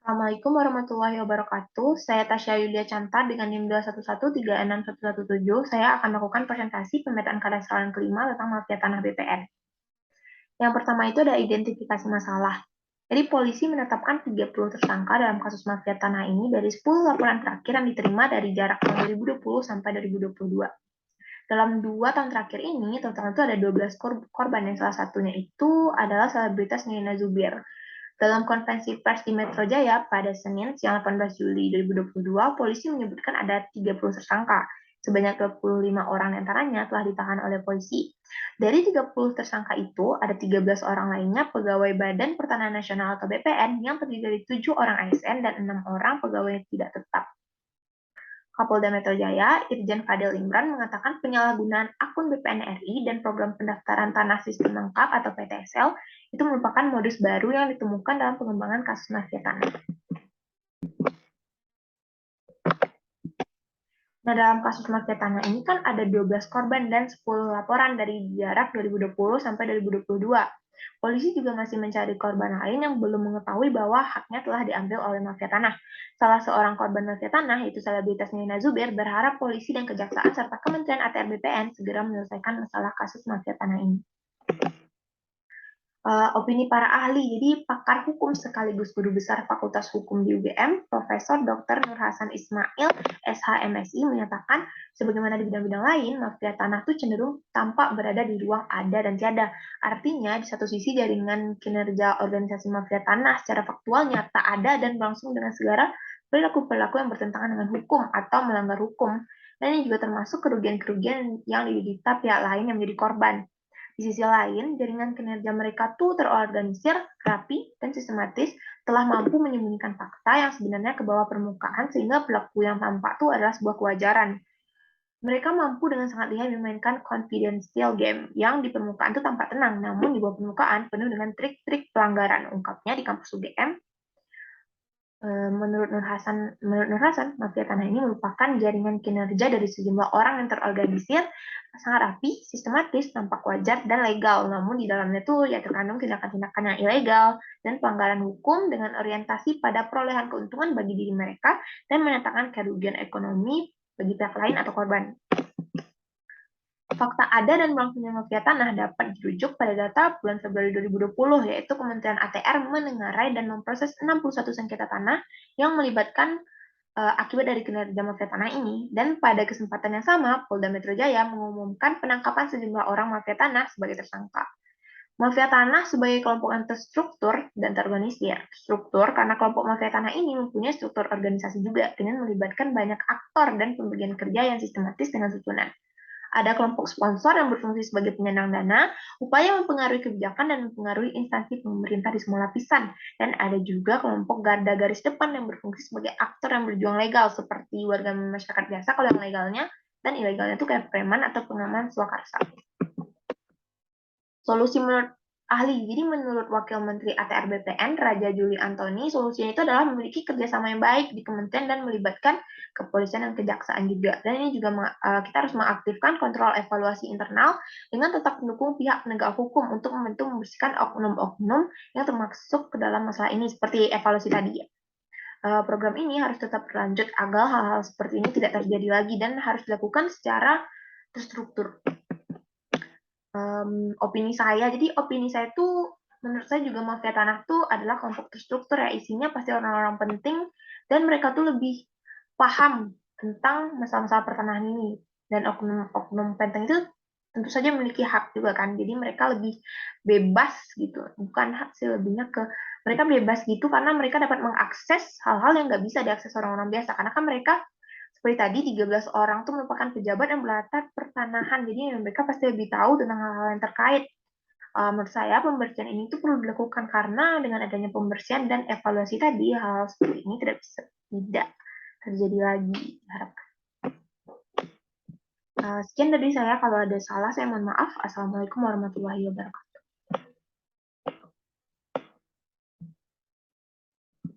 Assalamualaikum warahmatullahi wabarakatuh. Saya Tasya Yulia Canta dengan NIM 211361117. Saya akan melakukan presentasi pemetaan kadastralan kelima tentang mafia tanah BPN. Yang pertama itu ada identifikasi masalah. Jadi polisi menetapkan 30 tersangka dalam kasus mafia tanah ini dari 10 laporan terakhir yang diterima dari jarak tahun 2020 sampai 2022. Dalam 2 tahun terakhir ini, total itu ada 12 korban, yang salah satunya itu adalah selebritas Nina Zubir. Dalam konferensi pers di Metro Jaya pada Senin siang 18 Juli 2022, polisi menyebutkan ada 30 tersangka. Sebanyak 25 orang diantaranya telah ditahan oleh polisi. Dari 30 tersangka itu, ada 13 orang lainnya pegawai Badan Pertanahan Nasional atau BPN yang terdiri dari 7 orang ASN dan 6 orang pegawai tidak tetap. Kapolda Metro Jaya, Irjen Fadil Imran, mengatakan penyalahgunaan akun BPN RI dan program pendaftaran tanah sistem lengkap atau PTSL itu merupakan modus baru yang ditemukan dalam pengembangan kasus mafia tanah. Nah, dalam kasus mafia tanah ini kan ada 12 korban dan 10 laporan dari jarak 2020 sampai 2022. Polisi juga masih mencari korban lain yang belum mengetahui bahwa haknya telah diambil oleh mafia tanah. Salah seorang korban mafia tanah, yaitu selebritas Nina Zubir, berharap polisi dan kejaksaan serta Kementerian ATR BPN segera menyelesaikan masalah kasus mafia tanah ini. Opini para ahli. Jadi pakar hukum sekaligus guru besar Fakultas Hukum di UGM, Profesor Dr. Nur Hasan Ismail, SHMSI, menyatakan sebagaimana di bidang-bidang lain, mafia tanah itu cenderung tampak berada di ruang ada dan tiada. Artinya, di satu sisi jaringan kinerja organisasi mafia tanah secara faktual nyata ada dan berlangsung dengan segala perilaku-perilaku yang bertentangan dengan hukum atau melanggar hukum. Dan ini juga termasuk kerugian-kerugian yang diderita pihak lain yang menjadi korban. Di sisi lain, jaringan kinerja mereka tuh terorganisir, rapi, dan sistematis, telah mampu menyembunyikan fakta yang sebenarnya ke bawah permukaan sehingga perilaku yang tampak itu adalah sebuah kewajaran. Mereka mampu dengan sangat lihat memainkan confidential game yang di permukaan itu tampak tenang, namun di bawah permukaan penuh dengan trik-trik pelanggaran. Ungkapnya di kampus UGM, menurut Nur Hasan, mafia tanah ini merupakan jaringan kinerja dari sejumlah orang yang terorganisir, sangat rapi, sistematis, tampak wajar, dan legal. Namun di dalamnya tuh ya terkandung tindakan-tindakan yang ilegal dan pelanggaran hukum dengan orientasi pada perolehan keuntungan bagi diri mereka dan menyatakan kerugian ekonomi bagi pihak lain atau korban. Fakta ada dan berlangsungnya mafia tanah dapat dirujuk pada data bulan Februari 2020, yaitu Kementerian ATR menengarai dan memproses 61 sengketa tanah yang melibatkan akibat dari kinerja mafia tanah ini. Dan pada kesempatan yang sama, Polda Metro Jaya mengumumkan penangkapan sejumlah orang mafia tanah sebagai tersangka. Mafia tanah sebagai kelompok yang terstruktur dan terorganisir. Struktur karena kelompok mafia tanah ini mempunyai struktur organisasi juga dengan melibatkan banyak aktor dan pembagian kerja yang sistematis dengan susunan. Ada kelompok sponsor yang berfungsi sebagai penyandang dana, upaya mempengaruhi kebijakan dan mempengaruhi instansi pemerintah di semua lapisan. Dan ada juga kelompok garda garis depan yang berfungsi sebagai aktor yang berjuang legal, seperti warga masyarakat biasa kalau yang legalnya, dan ilegalnya itu kayak preman atau pengaman swakarsa. Solusi menurut ahli. Jadi menurut Wakil Menteri ATR BPN, Raja Juli Antoni, solusinya itu adalah memiliki kerjasama yang baik di kementerian dan melibatkan kepolisian dan kejaksaan juga. Dan ini juga kita harus mengaktifkan kontrol evaluasi internal dengan tetap mendukung pihak penegak hukum untuk membantu membersihkan oknum-oknum yang termasuk ke dalam masalah ini, seperti evaluasi tadi ya. Program ini harus tetap berlanjut agar hal-hal seperti ini tidak terjadi lagi dan harus dilakukan secara terstruktur. Opini saya. Jadi opini saya tuh menurut saya juga mafia tanah tuh adalah kelompok terstruktur ya, isinya pasti orang-orang penting dan mereka tuh lebih paham tentang masalah-masalah pertanahan ini, dan oknum-oknum penting itu tentu saja memiliki hak juga kan, jadi mereka lebih bebas gitu, bukan hak sih, lebihnya ke mereka bebas gitu karena mereka dapat mengakses hal-hal yang nggak bisa diakses orang-orang biasa, karena kan mereka seperti tadi 13 orang itu merupakan pejabat yang berlatar pertanahan, jadi mereka pasti lebih tahu tentang hal-hal yang terkait. Menurut saya pembersihan ini tuh perlu dilakukan karena dengan adanya pembersihan dan evaluasi tadi, hal seperti ini tidak terjadi lagi, diharapkan. Sekian dari saya, kalau ada salah saya mohon maaf. Assalamualaikum warahmatullahi wabarakatuh.